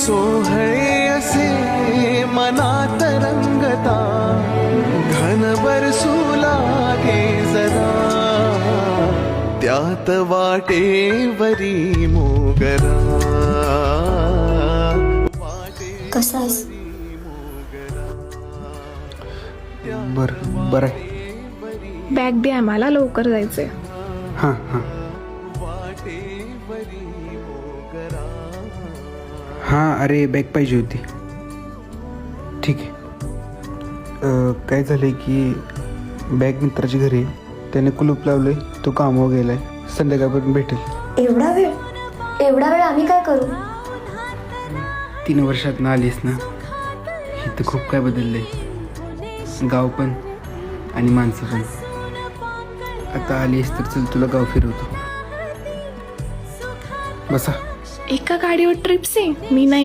सोहळे असे मनात रंगता घनभर सुलागे जरा त्यात वाटेवरी मोगरा कसा आहेस? बरं आहे. बॅग दे, आम्हाला लवकर जायचंय. हां हां अरे बॅग पाहिजे होती. ठीक आहे. काय झालं की बॅग मित्राच्या घरी आहे. त्याने कुलूप लावलंय. तो कामावर गेलाय. संध्याकाळपर्यंत भेटेल. एवढा वेळ आम्ही काय करू? 3 वर्षात ना आलीस ना, इथं खूप काय बदललंय. गाव पण आणि माणसं पण. आता आलीस तर चल तुला गाव फिरवतो. बसा. एका गाडीवर ट्रिप्स आहे. मी नाही